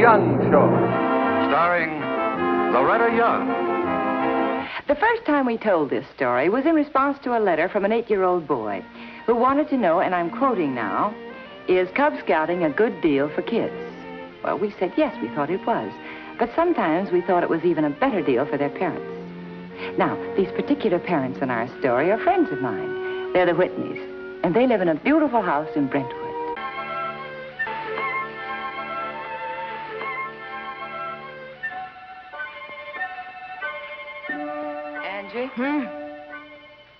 Young Show, starring Loretta Young. The first time we told this story was in response to a letter from an 8-year-old boy who wanted to know, and I'm quoting now, is Cub Scouting a good deal for kids? Well, we said yes, we thought it was. But sometimes we thought it was even a better deal for their parents. Now, these particular parents in our story are friends of mine. They're the Whitneys, and they live in a beautiful house in Brentwood. Angie?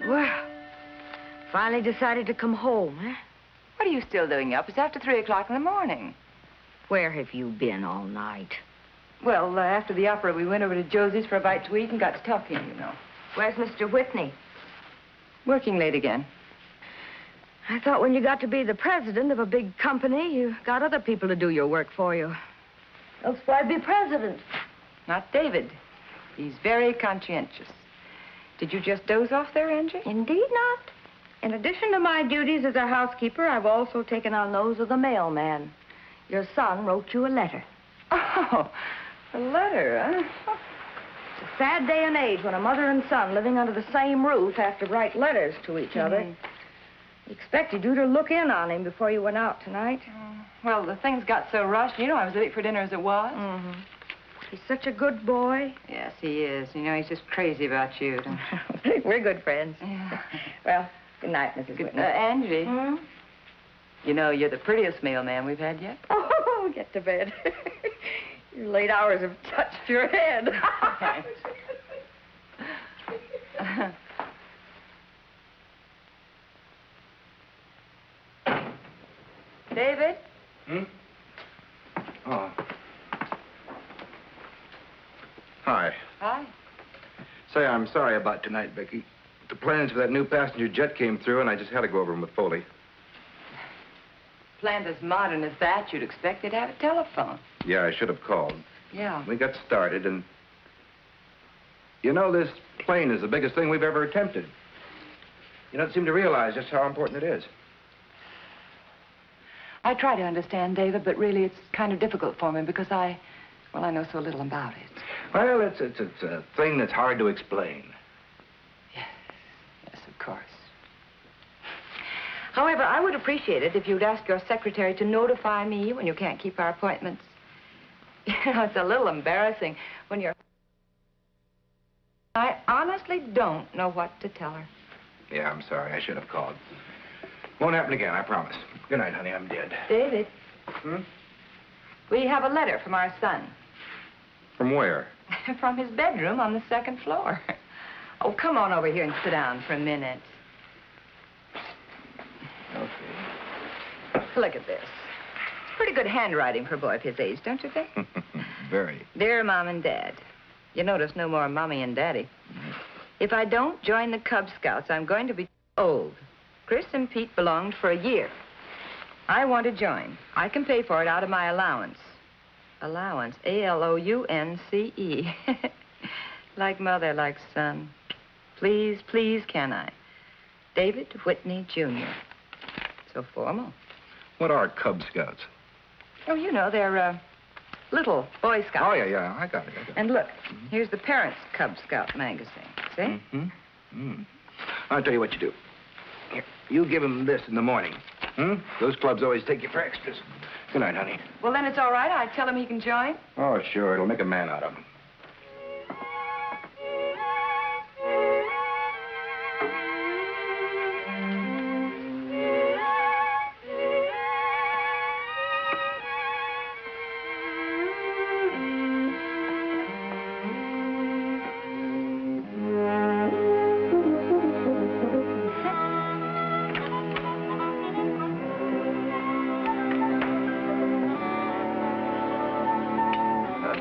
Well, finally decided to come home, eh? What are you still doing up? It's after 3 o'clock in the morning. Where have you been all night? Well, after the opera, we went over to Josie's for a bite to eat and got to talking, you know. Where's Mr. Whitney? Working late again. I thought when you got to be the president of a big company, you got other people to do your work for you. Else why'd be president? Not David. He's very conscientious. Did you just doze off there, Angie? Indeed not. In addition to my duties as a housekeeper, I've also taken on those of the mailman. Your son wrote you a letter. Oh, a letter, huh? It's a sad day and age when a mother and son living under the same roof have to write letters to each other. He expected you to look in on him before you went out tonight. Well, the things got so rushed. You know, I was late for dinner as it was. He's such a good boy. Yes, he is. You know, he's just crazy about you. We're good friends. Yeah. Well, good night, Mrs. Whitney. Angie. You know, you're the prettiest mailman we've had yet. Oh, get to bed. Your late hours have touched your head. David? Oh. Hi. Hi. Say, I'm sorry about tonight, Becky. The plans for that new passenger jet came through, and I just had to go over them with Foley. Planned as modern as that, you'd expect they'd have a telephone. Yeah, I should have called. Yeah. We got started, and... You know, this plane is the biggest thing we've ever attempted. You don't seem to realize just how important it is. I try to understand, David, but really it's kind of difficult for me because I know so little about it. Well, it's a thing that's hard to explain. Yes, of course. However, I would appreciate it if you'd ask your secretary to notify me when you can't keep our appointments. You know, it's a little embarrassing when you're... I honestly don't know what to tell her. Yeah, I'm sorry. I should have called. Won't happen again, I promise. Good night, honey. I'm dead. David. We have a letter from our son. From where? From his bedroom on the 2nd floor. Oh, come on over here and sit down for a minute. Okay. Look at this. It's pretty good handwriting for a boy of his age, don't you think? Very. Dear Mom and Dad, you notice no more Mommy and Daddy. If I don't join the Cub Scouts, I'm going to be old. Chris and Pete belonged for a year. I want to join. I can pay for it out of my allowance. Allowance, A-L-O-U-N-C-E. Like mother, like son. Please, please, can I? David Whitney, Jr. So formal. What are Cub Scouts? Oh, you know, they're, little Boy Scouts. Oh, yeah, I got it. And look, here's the Parents' Cub Scout magazine. See? I'll tell you what you do. Here, you give him this in the morning. Those clubs always take you for extras. Good night, honey. Well, then it's all right. I tell him he can join. Oh, sure. It'll make a man out of him.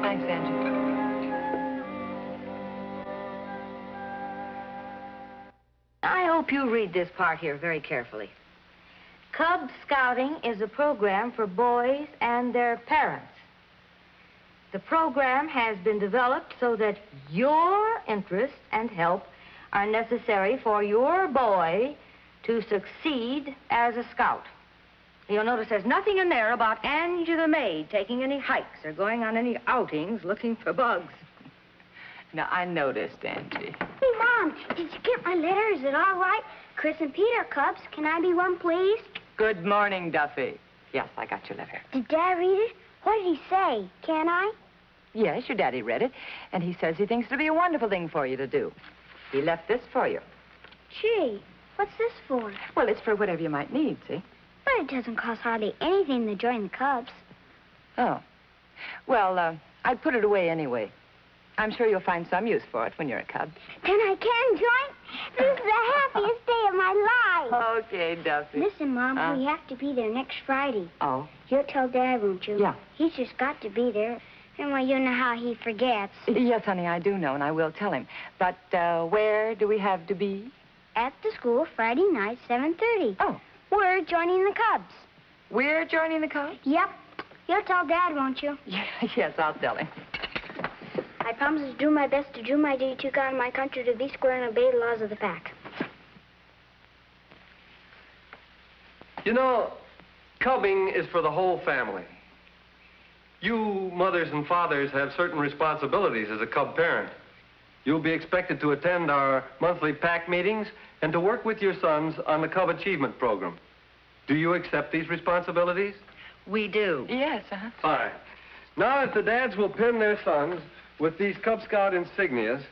Thanks, Angie. I hope you read this part here very carefully. Cub Scouting is a program for boys and their parents. The program has been developed so that your interest and help are necessary for your boy to succeed as a scout. You'll notice there's nothing in there about Angie the maid taking any hikes or going on any outings looking for bugs. Now, I noticed, Angie. Hey, Mom, did you get my letter? Is it all right? Chris and Pete are Cubs. Can I be one, please? Good morning, Duffy. Yes, I got your letter. Did Dad read it? What did he say? Can I? Yes, your daddy read it, and he says he thinks it'll be a wonderful thing for you to do. He left this for you. Gee, what's this for? Well, it's for whatever you might need, see? But it doesn't cost hardly anything to join the Cubs. Oh. Well, I'd put it away anyway. I'm sure you'll find some use for it when you're a Cub. Then I can join? This is the happiest day of my life. Okay, Duffy. Listen, Mom, we have to be there next Friday. Oh? You'll tell Dad, won't you? Yeah. He's just got to be there. And, well, you know how he forgets. Yes, honey, I do know, and I will tell him. But where do we have to be? At the school Friday night, 7:30. Oh. We're joining the Cubs. We're joining the Cubs? Yep. You'll tell Dad, won't you? Yes, I'll tell him. I promise to do my best to do my duty to God and my country, to be square and obey the laws of the pack. You know, cubbing is for the whole family. You mothers and fathers have certain responsibilities as a cub parent. You'll be expected to attend our monthly pack meetings and to work with your sons on the Cub Achievement Program. Do you accept these responsibilities? We do. Yes, Fine. Now, if the dads will pin their sons with these Cub Scout insignias...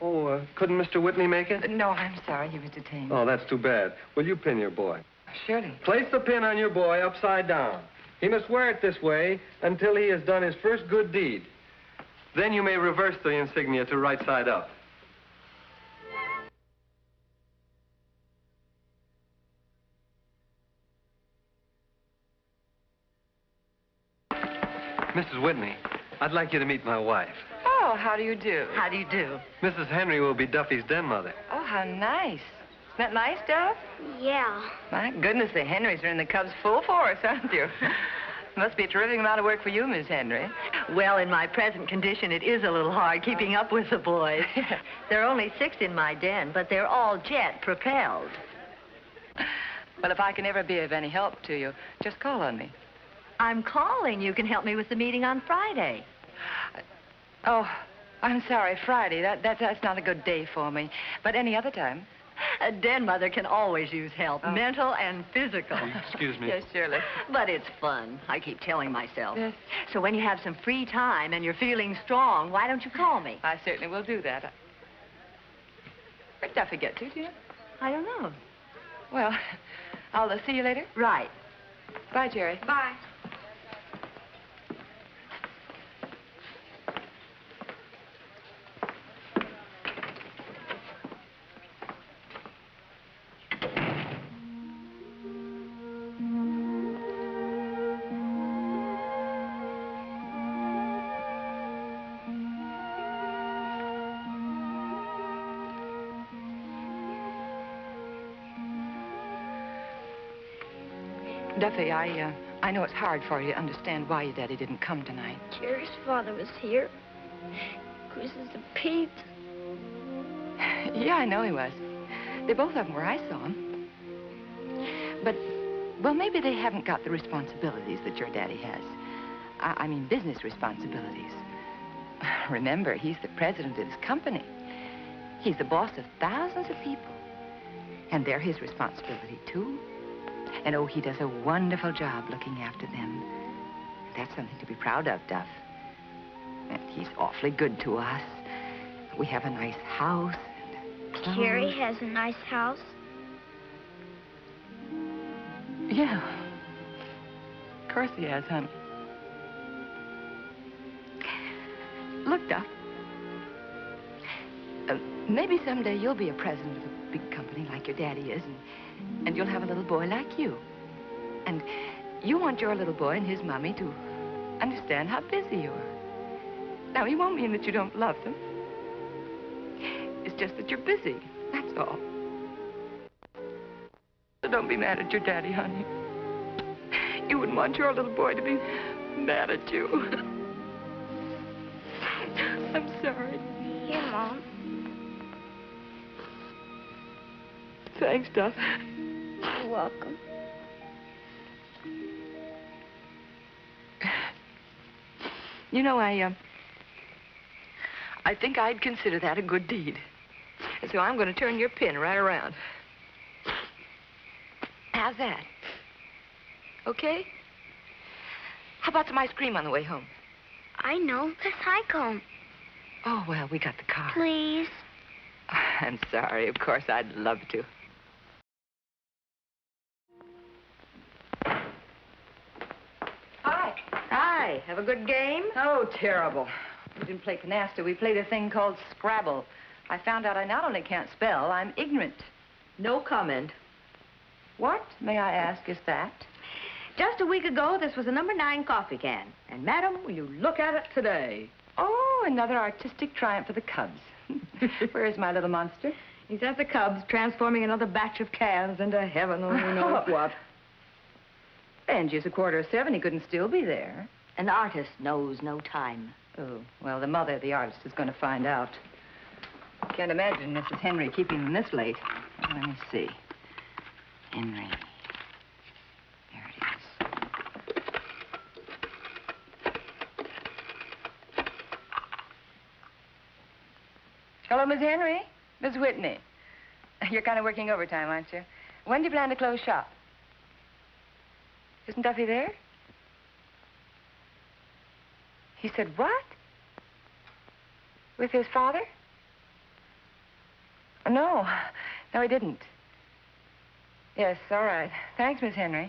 Oh, couldn't Mr. Whitney make it? No, I'm sorry. He was detained. Oh, that's too bad. Will you pin your boy? Surely. Place the pin on your boy upside down. He must wear it this way until he has done his first good deed. Then you may reverse the insignia to right side up. Mrs. Whitney, I'd like you to meet my wife. Oh, how do you do? How do you do? Mrs. Henry will be Duffy's den mother. Oh, how nice. Isn't that nice, Duff? Yeah. My goodness, the Henrys are in the Cubs full force, aren't you? Must be a terrific amount of work for you, Miss Henry. Well, in my present condition, it is a little hard keeping up with the boys. There are only 6 in my den, but they're all jet-propelled. Well, if I can ever be of any help to you, just call on me. I'm calling. You can help me with the meeting on Friday. Oh, I'm sorry, Friday. That's not a good day for me. But any other time. A den mother can always use help, mental and physical. Excuse me. Yes, surely. But it's fun, I keep telling myself. Yes. So when you have some free time and you're feeling strong, why don't you call me? I certainly will do that. Where'd Duffy get to, do you know? I don't know. Well, I'll see you later. Right. Bye, Jerry. Bye. Duffy, I know it's hard for you to understand why your daddy didn't come tonight. Jerry's father was here. Chris's and Pete. Yeah, I know he was. They both of them where I saw him. But, well, maybe they haven't got the responsibilities that your daddy has. I mean, business responsibilities. Remember, he's the president of his company. He's the boss of thousands of people. And they're his responsibility, too. And, oh, he does a wonderful job looking after them. That's something to be proud of, Duff. And he's awfully good to us. We have a nice house. And Jerry has a nice house. Yeah. Of course he has, honey. Look, Duff. Maybe someday you'll be a president of a big company like your daddy is, and you'll have a little boy like you. And you want your little boy and his mommy to understand how busy you are. Now, it won't mean that you don't love them. It's just that you're busy, that's all. So don't be mad at your daddy, honey. You wouldn't want your little boy to be mad at you. I'm sorry. Here, Mom. Thanks, Duff. You're welcome. You know, I think I'd consider that a good deed. So I'm going to turn your pin right around. How's that? Okay? How about some ice cream on the way home? I know. Let's hike home. Oh, well, we got the car. Please. I'm sorry. Of course, I'd love to. Hi. Hi, have a good game? Oh, terrible. We didn't play canasta. We played a thing called Scrabble. I found out I not only can't spell, I'm ignorant. No comment. What, may I ask, is that? Just a week ago, this was a number 9 coffee can. And, madam, will you look at it today? Oh, another artistic triumph for the Cubs. Where is my little monster? He's at the Cubs, transforming another batch of cans into heaven only knows what. Benji's 6:45. He couldn't still be there. An artist knows no time. Oh, well, the mother of the artist is going to find out. Can't imagine Mrs. Henry keeping them this late. Let me see. Henry. There it is. Hello, Miss Henry. Miss Whitney. You're kind of working overtime, aren't you? When do you plan to close shop? Isn't Duffy there? He said what? With his father? No. No, he didn't. Yes, all right. Thanks, Miss Henry.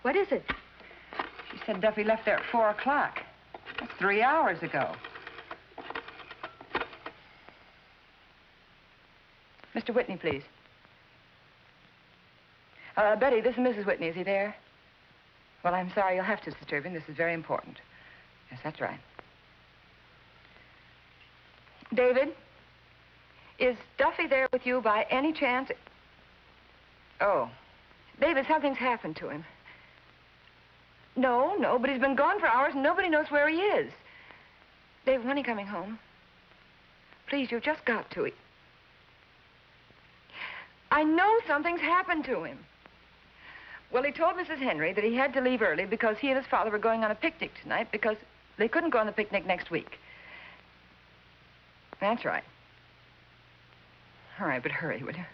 What is it? She said Duffy left there at 4 o'clock. That's 3 hours ago. Mr. Whitney, please. Betty, this is Mrs. Whitney. Is he there? Well, I'm sorry. You'll have to disturb him. This is very important. Yes, that's right. David, is Duffy there with you by any chance? Oh. David, something's happened to him. No, but he's been gone for hours and nobody knows where he is. David, when are you coming home? Please, you've just got to. I know something's happened to him. Well, he told Mrs. Henry that he had to leave early because he and his father were going on a picnic tonight because they couldn't go on the picnic next week. That's right. All right, but hurry, will you?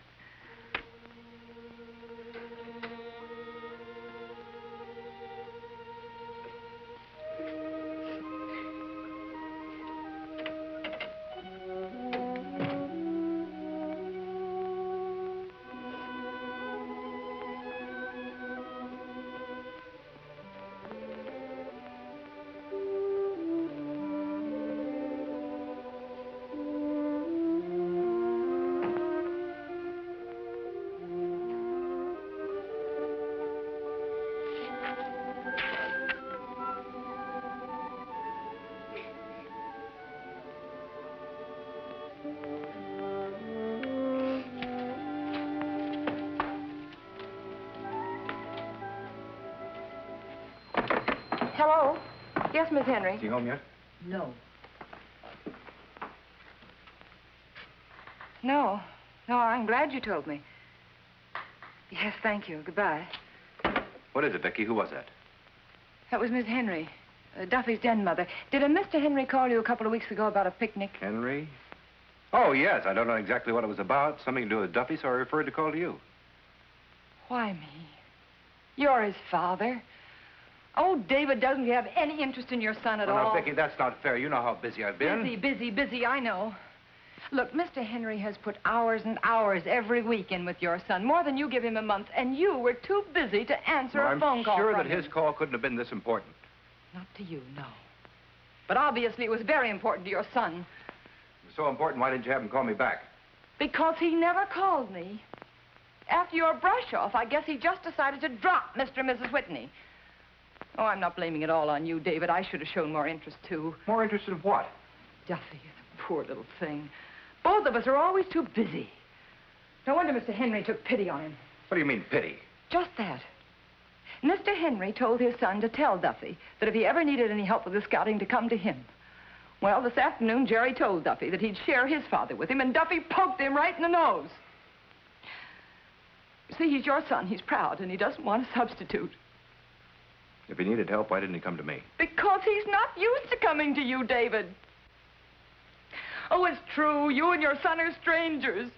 Hello? Yes, Miss Henry. Is he home yet? No. No, I'm glad you told me. Yes, thank you. Goodbye. What is it, Becky? Who was that? That was Miss Henry, Duffy's den mother. Did a Mr. Henry call you a couple of weeks ago about a picnic? Henry? Oh, yes. I don't know exactly what it was about. Something to do with Duffy, so I referred to call to you. Why me? You're his father. Oh, David doesn't have any interest in your son at all. No, Becky, that's not fair. You know how busy I've been. Busy, I know. Look, Mr. Henry has put hours and hours every week in with your son, more than you give him a month, and you were too busy to answer a phone call I'm sure from that him. his call couldn't have been this important. Not to you, no. But obviously it was very important to your son. It was so important, why didn't you have him call me back? Because he never called me. After your brush-off, I guess he just decided to drop Mr. and Mrs. Whitney. Oh, I'm not blaming it all on you, David. I should have shown more interest, too. More interest in what? Duffy, the poor little thing. Both of us are always too busy. No wonder Mr. Henry took pity on him. What do you mean, pity? Just that. Mr. Henry told his son to tell Duffy that if he ever needed any help with the scouting, to come to him. Well, this afternoon, Jerry told Duffy that he'd share his father with him, and Duffy poked him right in the nose. See, he's your son. He's proud, and he doesn't want a substitute. If he needed help, why didn't he come to me? Because he's not used to coming to you, David. Oh, it's true. You and your son are strangers.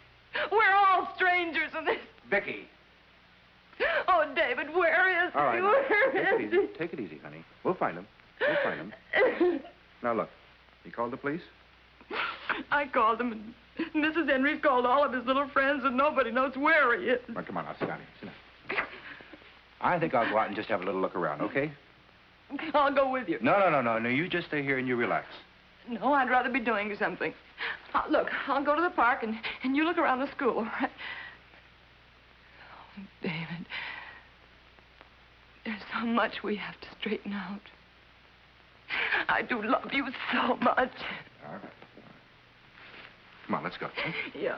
We're all strangers in this. Vicky! Oh, David, where is All right, he? now, Where take is it easy. Take it easy, honey. We'll find him. We'll find him. Now, look. You called the police? I called him, and Mrs. Henry's called all of his little friends, and nobody knows where he is. Well, come on, now, sit down here. Sit down. I think I'll go out and just have a little look around, okay? I'll go with you. No. You just stay here and you relax. No, I'd rather be doing something. Look, I'll go to the park, and you look around the school, all right? Oh, David, there's so much we have to straighten out. I do love you so much. All right. Come on, let's go. Yeah.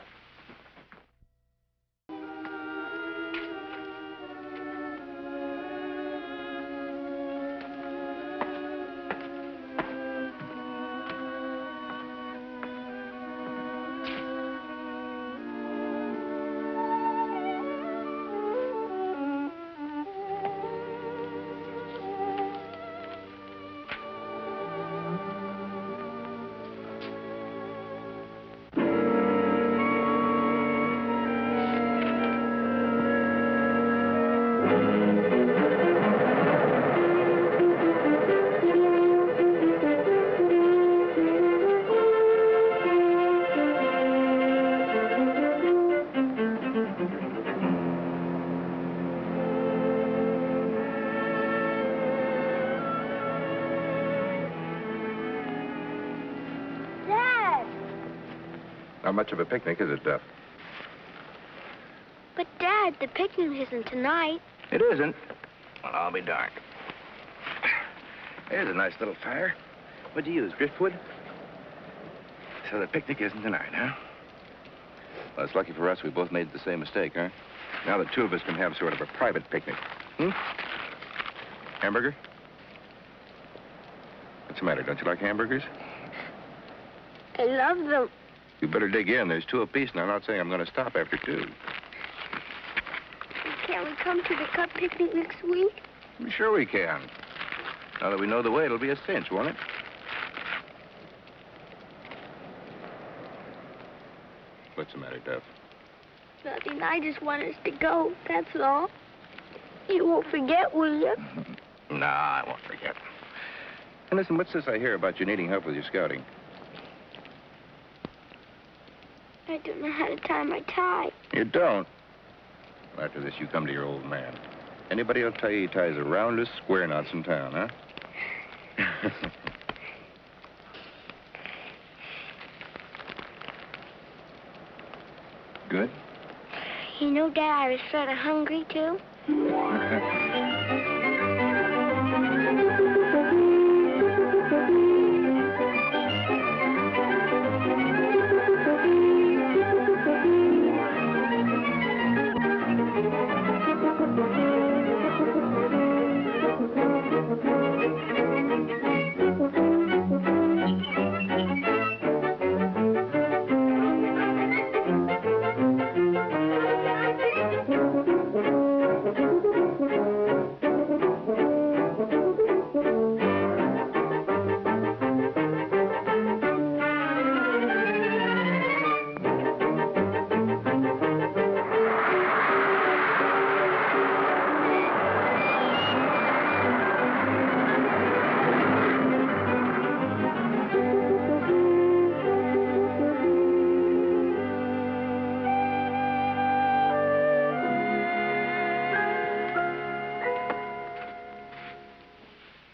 Not much of a picnic, is it, Duff? But, Dad, the picnic isn't tonight. It isn't? Well, I'll be darned. There's a nice little fire. What'd you use, driftwood? So the picnic isn't tonight, huh? Well, it's lucky for us we both made the same mistake, huh? Now the two of us can have sort of a private picnic. Hamburger? What's the matter? Don't you like hamburgers? I love them. You better dig in. There's 2 apiece, and I'm not saying I'm going to stop after 2. Can't we come to the Cub picnic next week? Sure we can. Now that we know the way, it'll be a cinch, won't it? What's the matter, Duff? Nothing. I just want us to go, that's all. You won't forget, will you? No, I won't forget. And listen, what's this I hear about you needing help with your scouting? I don't know how to tie my tie. You don't? Well, after this, you come to your old man. Anybody will tell you he ties the roundest square knots in town, huh? Good? You know, Dad, I was sort of hungry, too.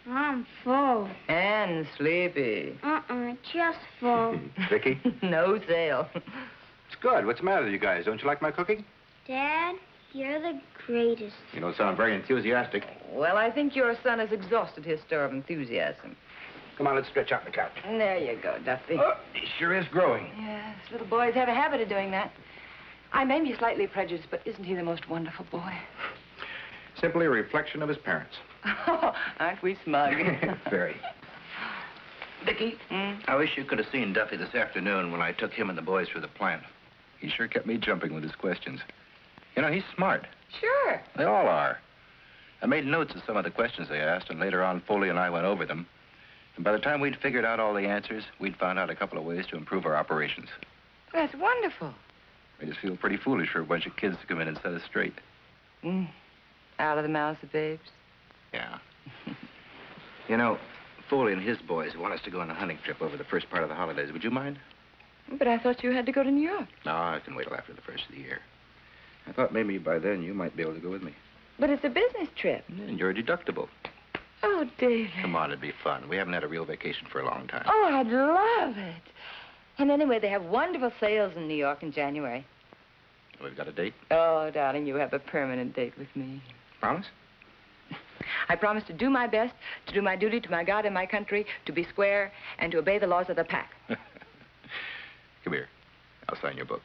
I'm full. And sleepy. Just full. Vicky? No sale. It's good. What's the matter with you guys? Don't you like my cooking? Dad, you're the greatest. You don't sound very enthusiastic. Well, I think your son has exhausted his store of enthusiasm. Come on, let's stretch out on the couch. And there you go, Duffy. Oh, he sure is growing. Yes, little boys have a habit of doing that. I may be slightly prejudiced, but isn't he the most wonderful boy? Simply a reflection of his parents. Oh, aren't we smug? Very. Vicky, I wish you could have seen Duffy this afternoon when I took him and the boys through the plant. He sure kept me jumping with his questions. You know, he's smart. Sure. They all are. I made notes of some of the questions they asked, and later on, Foley and I went over them. And by the time we'd figured out all the answers, we'd found out a couple of ways to improve our operations. That's wonderful. Made us feel pretty foolish for a bunch of kids to come in and set us straight. Out of the mouths of babes. Yeah. You know, Foley and his boys want us to go on a hunting trip over the first part of the holidays. Would you mind? But I thought you had to go to New York. No, I can wait till after the first of the year. I thought maybe by then you might be able to go with me. But it's a business trip. And you're deductible. Oh, David. Come on, it'd be fun. We haven't had a real vacation for a long time. Oh, I'd love it. And anyway, they have wonderful sales in New York in January. We've got a date? Oh, darling, you have a permanent date with me. Promise? I promise to do my best, to do my duty to my God and my country, to be square, and to obey the laws of the pack. Come here. I'll sign your book.